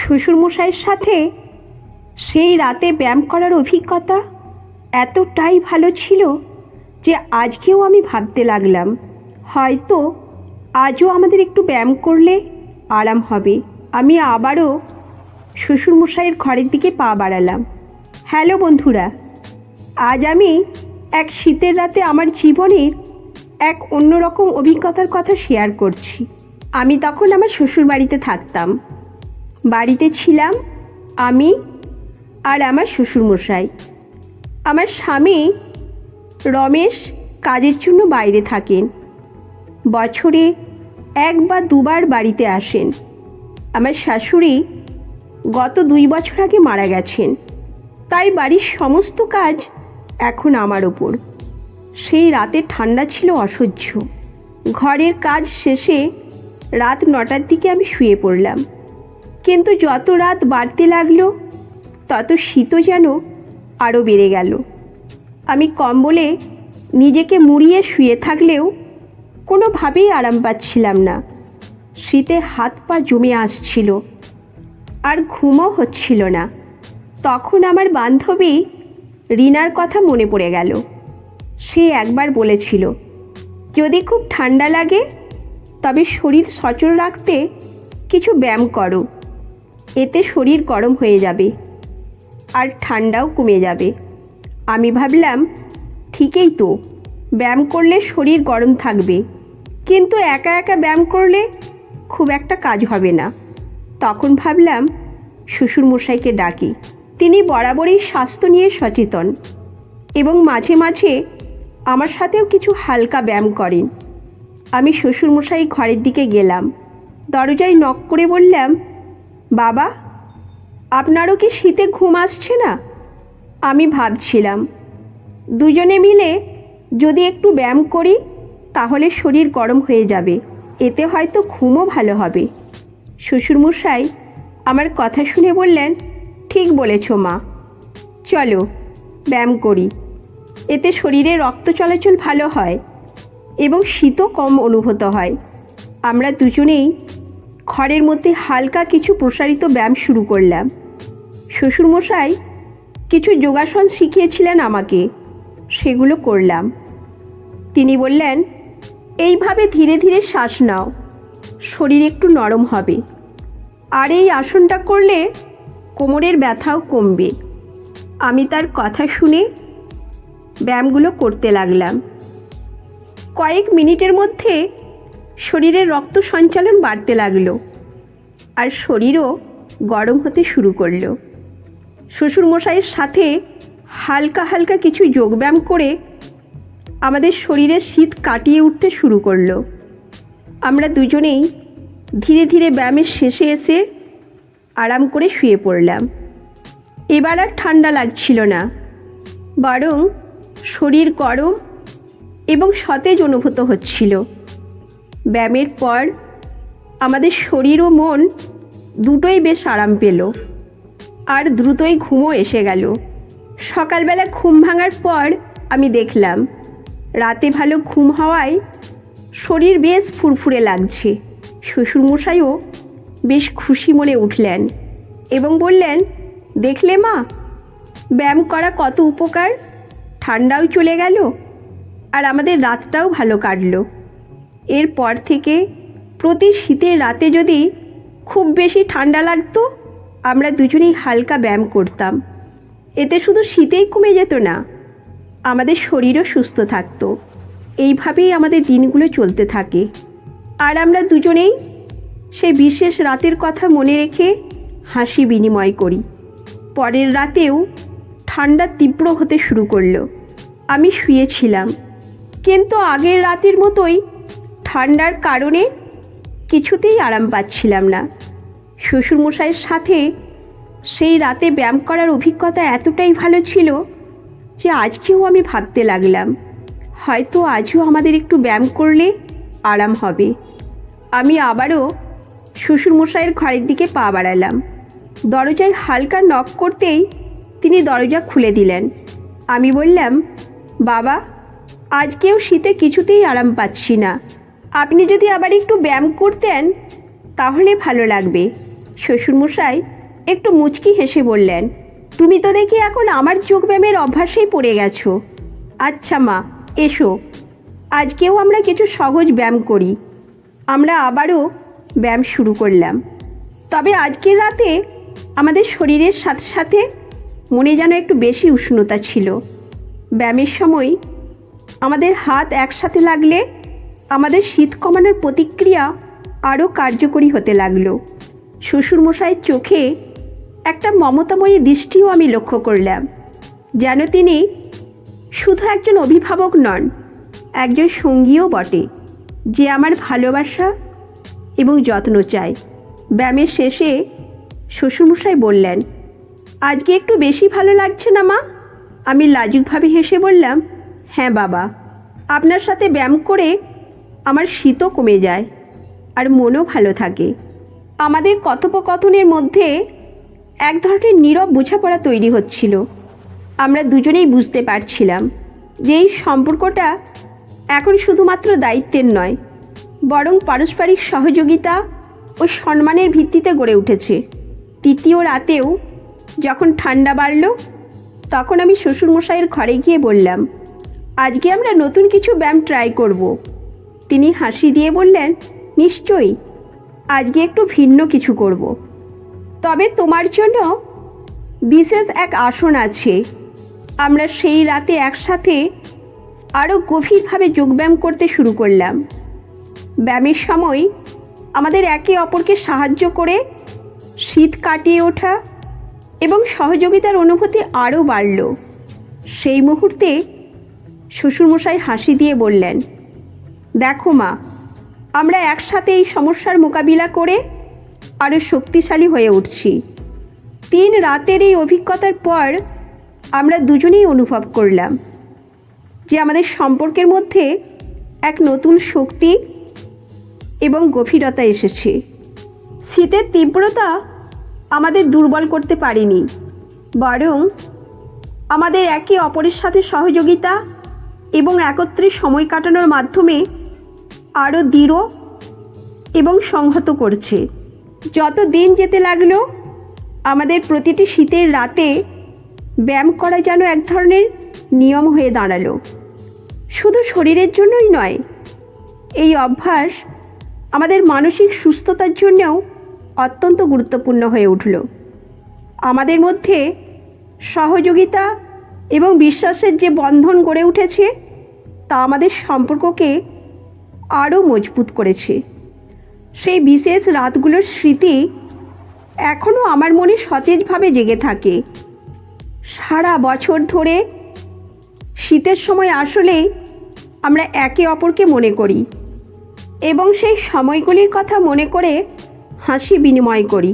শ্বশুরমশাইয়ের সাথে সেই রাতে ব্যায়াম করার অভিজ্ঞতা এতটাই ভালো ছিল যে আজকেও আমি ভাবতে লাগলাম হয়তো আজও আমাদের একটু ব্যায়াম করলে আরাম হবে। আমি আবারও শ্বশুরমশাইয়ের ঘরের দিকে পা বাড়ালাম। হ্যালো বন্ধুরা, আজ আমি এক শীতের রাতে আমার জীবনের এক অন্যরকম অভিজ্ঞতার কথা শেয়ার করছি। আমি তখন আমার শ্বশুরবাড়িতে থাকতাম। বাড়িতে ছিলাম আমি আর আমার শ্বশুরমশাই। আমার স্বামী রমেশ কাজের জন্য বাইরে থাকেন। বছরে 1 বা 2 বার বাড়িতে আসেন। আমার শাশুড়ি গত 2 বছর আগে মারা গেছেন, তাই বাড়ির সমস্ত কাজ এখন আমার ওপর। সেই রাতে ঠান্ডা ছিল অসহ্য। ঘরের কাজ শেষে রাত 9টার দিকে আমি শুয়ে পড়লাম, কিন্তু যত রাত বাড়তে লাগলো তত শীতও যেন আরও বেড়ে গেল। আমি কম্বলে নিজেকে মুড়িয়ে শুয়ে থাকলেও কোনোভাবেই আরাম পাচ্ছিলাম না। শীতে হাত পা জমে আসছিল আর ঘুমও হচ্ছিল না। তখন আমার বান্ধবী রিনার কথা মনে পড়ে গেল। সে একবার বলেছিল, যদি খুব ঠান্ডা লাগে তবে শরীর সচল রাখতে কিছু ব্যায়াম করো, এতে শরীর গরম হয়ে যাবে আর ঠান্ডাও কমে যাবে। আমি ভাবলাম ঠিকই তো, ব্যায়াম করলে শরীর গরম থাকবে, কিন্তু একা একা ব্যায়াম করলে খুব একটা কাজ হবে না। তখন ভাবলাম শ্বশুরমশাইকে ডাকি। তিনি বরাবরই স্বাস্থ্য নিয়ে সচেতন এবং মাঝে মাঝে আমার সাথেও কিছু হালকা ব্যায়াম করেন। আমি শ্বশুরমশাই ঘরের দিকে গেলাম। দরজায় নক করে বললাম, বাবা, আপনারও কি শীতে ঘুম আসছে না? আমি ভাবছিলাম দুজনে মিলে যদি একটু ব্যায়াম করি তাহলে শরীর গরম হয়ে যাবে, এতে হয়তো ঘুমও ভালো হবে। শ্বশুরমশাই আমার কথা শুনে বললেন, ঠিক বলেছ মা, চলো ব্যায়াম করি, এতে শরীরে রক্ত চলাচল ভালো হয় এবং শীতও কম অনুভূত হয়। আমরা দুজনেই ঘরের মধ্যে হালকা কিছু প্রসারিত ব্যায়াম শুরু করলাম। শ্বশুরমশাই কিছু যোগাসন শিখিয়েছিলেন আমাকে, সেগুলো করলাম। তিনি বললেন, এইভাবে ধীরে ধীরে শ্বাস নাও, শরীর একটু নরম হবে, আর এই আসনটা করলে কোমরের ব্যথাও কমবে। আমি তার কথা শুনে ব্যায়ামগুলো করতে লাগলাম। কয়েক মিনিটের মধ্যে শরীরের রক্ত সঞ্চালন বাড়তে লাগলো আর শরীরও গরম হতে শুরু করলো। শ্বশুরমশাইয়ের সাথে হালকা হালকা কিছু যোগব্যায়াম করে আমাদের শরীরের শীত কাটিয়ে উঠতে শুরু করলো। আমরা দুজনেই ধীরে ধীরে ব্যায়ামের শেষে এসে আরাম করে শুয়ে পড়লাম। এবার আর ঠান্ডা লাগছিল না, বরং শরীর গরম এবং সতেজ অনুভূত হচ্ছিল। ব্যায়ামের পর আমাদের শরীর ও মন দুটোই বেশ আরাম পেল আর দ্রুতই ঘুমও এসে গেল। সকালবেলা ঘুম ভাঙার পর আমি দেখলাম রাতে ভালো ঘুম হওয়ায় শরীর বেশ ফুরফুরে লাগছে। শ্বশুরমশাইও বেশ খুশি মনে উঠলেন এবং বললেন, দেখলে মা, ব্যায়াম করা কত উপকার, ঠান্ডাও চলে গেল আর আমাদের রাতটাও ভালো কাটলো। এরপর থেকে প্রতি শীতের রাতে যদি খুব বেশি ঠান্ডা লাগতো আমরা দুজনেই হালকা ব্যায়াম করতাম। এতে শুধু শীতেই কমে যেত না, আমাদের শরীরও সুস্থ থাকতো। এইভাবেই আমাদের দিনগুলো চলতে থাকে আর আমরা দুজনেই সেই বিশেষ রাতের কথা মনে রেখে হাসি বিনিময় করি। পরের রাতেও ঠান্ডা তীব্র হতে শুরু করলো। আমি শুয়েছিলাম, কিন্তু আগের রাতের মতোই ঠান্ডার কারণে কিছুতেই আরাম পাচ্ছিলাম না। শ্বশুরমশাইয়ের সাথে সেই রাতে ব্যায়াম করার অভিজ্ঞতা এতটাই ভালো ছিল যে আজকেও আমি ভাবতে লাগলাম হয়তো আজও আমাদের একটু ব্যায়াম করলে আরাম হবে। আমি আবারও শ্বশুরমশাইয়ের ঘরের দিকে পা বাড়ালাম। দরজায় হালকা নক করতেই তিনি দরজা খুলে দিলেন। আমি বললাম, বাবা, আজকেও শীতে কিছুতেই আরাম পাচ্ছি না, আপনি যদি আবার একটু ব্যায়াম করতেন তাহলে ভালো লাগবে। শ্বশুরমশাই একটু মুচকি হেসে বললেন, তুমি তো দেখি এখন আমার যোগব্যায়ামের অভ্যাসেই পড়ে গেছো। আচ্ছা মা, এসো, আজকেও আমরা কিছু সহজ ব্যায়াম করি। আমরা আবারও ব্যায়াম শুরু করলাম। তবে আজকের রাতে আমাদের শরীরের সাথে সাথে মনে যেন একটু বেশি উষ্ণতা ছিল। ব্যায়ামের সময় আমাদের হাত একসাথে লাগলে আমাদের শীত কমানোর প্রতিক্রিয়া আরও কার্যকরী হতে লাগলো। শ্বশুরমশাইয়ের চোখে একটা মমতাময়ী দৃষ্টিও আমি লক্ষ্য করলাম, যেন তিনি শুধু একজন অভিভাবক নন, একজন সঙ্গীও বটে, যে আমার ভালোবাসা এবং যত্ন চায়। ব্যায়ামের শেষে শ্বশুরমশাই বললেন, আজকে একটু বেশি ভালো লাগছে না মা? আমি লাজুকভাবে হেসে বললাম, হ্যাঁ বাবা, আপনার সাথে ব্যায়াম করে আমার শীতও কমে যায় আর মনও ভালো থাকে। আমাদের কথোপকথনের মধ্যে এক ধরনের নীরব বোঝাপড়া তৈরি হচ্ছিল। আমরা দুজনেই বুঝতে পারছিলাম যে এই সম্পর্কটা এখন শুধুমাত্র দায়িত্বের নয়, বরং পারস্পরিক সহযোগিতা ও সম্মানের ভিত্তিতে গড়ে উঠেছে। তৃতীয় রাতেও যখন ঠান্ডা বাড়ল, তখন আমি শ্বশুরমশাইয়ের ঘরে গিয়ে বললাম, আজকে আমরা নতুন কিছু ব্যায়াম ট্রাই করব। তিনি হাসি দিয়ে বললেন, নিশ্চয়ই, আজকে একটু ভিন্ন কিছু করব। তবে তোমার জন্য বিশেষ এক আসন আছে। আমরা সেই রাতে একসাথে আরও গভীরভাবে যোগব্যায়াম করতে শুরু করলাম। ব্যায়ামের সময় আমাদের একে অপরকে সাহায্য করে শীত কাটিয়ে ওঠা এবং সহযোগিতার অনুভূতি আরও বাড়ল। সেই মুহূর্তে শ্বশুরমশাই হাসি দিয়ে বললেন, দেখো মা, আমরা একসাথে এই সমস্যার মোকাবিলা করে আরও শক্তিশালী হয়ে উঠছি। 3 রাতের এই অভিজ্ঞতার পর আমরা দুজনেই অনুভব করলাম যে আমাদের সম্পর্কের মধ্যে এক নতুন শক্তি এবং গভীরতা এসেছে। শীতের তীব্রতা আমাদের দুর্বল করতে পারেনি, বরং আমাদের একে অপরের সাথে সহযোগিতা এবং একত্রে সময় কাটানোর মাধ্যমে আরও দৃঢ় এবং সংহত করছে। যত দিন যেতে লাগলো, আমাদের প্রতিটি শীতের রাতে ব্যায়াম করা যেন এক ধরনের নিয়ম হয়ে দাঁড়ালো। শুধু শরীরের জন্যই নয়, এই অভ্যাস আমাদের মানসিক সুস্থতার জন্যও অত্যন্ত গুরুত্বপূর্ণ হয়ে উঠল। আমাদের মধ্যে সহযোগিতা এবং বিশ্বাসের যে বন্ধন গড়ে উঠেছে, তা আমাদের সম্পর্ককে আরও মজবুত করেছে। সেই বিশেষ রাতগুলোর স্মৃতি এখনও আমার মনে সতেজভাবে জেগে থাকে। সারা বছর ধরে শীতের সময় আসলেই আমরা একে অপরকে মনে করি এবং সেই সময়গুলির কথা মনে করে হাসি বিনিময় করি।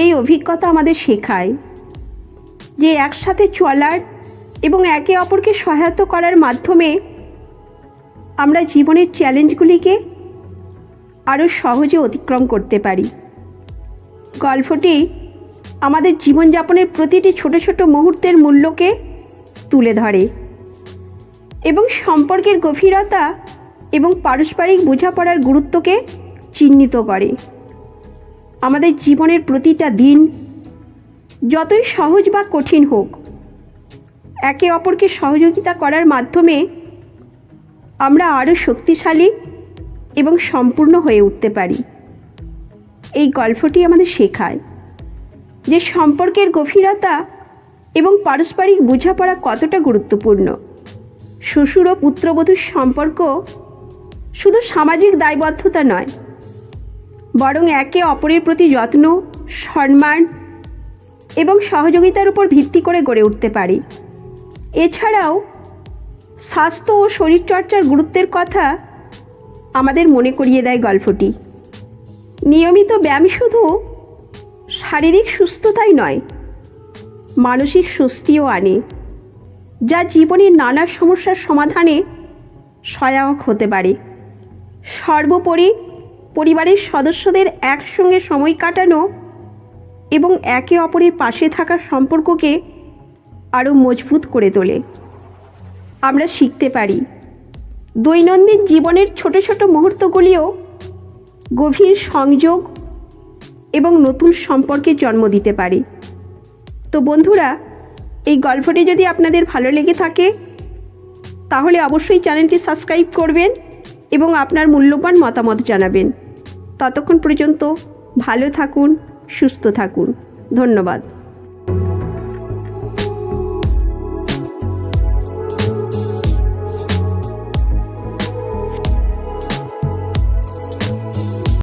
এই অভিজ্ঞতা আমাদের শেখায় যে একসাথে চলার এবং একে অপরকে সহায়তা করার মাধ্যমে আমরা জীবনের চ্যালেঞ্জগুলিকে আরও সহজে অতিক্রম করতে পারি। গল্পটি আমাদের জীবনযাপনের প্রতিটি ছোট ছোট মুহূর্তের মূল্যকে তুলে ধরে এবং সম্পর্কের গভীরতা এবং পারস্পরিক বোঝাপড়ার গুরুত্বকে চিহ্নিত করে। আমাদের জীবনের প্রতিটা দিন যতই সহজ বা কঠিন হোক, একে অপরকে সহযোগিতা করার মাধ্যমে আমরা আরও শক্তিশালী এবং সম্পূর্ণ হয়ে উঠতে পারি। এই গল্পটি আমাদের শেখায় যে সম্পর্কের গভীরতা এবং পারস্পরিক বোঝাপড়া কতটা গুরুত্বপূর্ণ। শ্বশুর ও পুত্রবধূর সম্পর্ক শুধু সামাজিক দায়বদ্ধতা নয়, বরং একে অপরের প্রতি যত্ন, সম্মান এবং সহযোগিতার উপর ভিত্তি করে গড়ে উঠতে পারে। এছাড়াও স্বাস্থ্য ও শরীরচর্চার গুরুত্বের কথা আমাদের মনে করিয়ে দেয় গল্পটি। নিয়মিত ব্যায়াম শুধু শারীরিক সুস্থতাই নয়, মানসিক স্বস্তিও আনে, যা জীবনের নানা সমস্যার সমাধানে সহায়ক হতে পারে। সর্বোপরি পরিবারের সদস্যদের একসঙ্গে সময় কাটানো এবং একে অপরের পাশে থাকার সম্পর্ককে আরও মজবুত করে তোলে। আমরা শিখতে পারি দৈনন্দিন জীবনের ছোট ছোট মুহূর্তগুলিও গভীর সংযোগ এবং নতুন সম্পর্কের জন্ম দিতে পারে। তো বন্ধুরা, এই গল্পটি যদি আপনাদের ভালো লেগে থাকে তাহলে অবশ্যই চ্যানেলটি সাবস্ক্রাইব করবেন এবং আপনার মূল্যবান মতামত জানাবেন। ততক্ষণ পর্যন্ত ভালো থাকুন, সুস্থ থাকুন। ধন্যবাদ।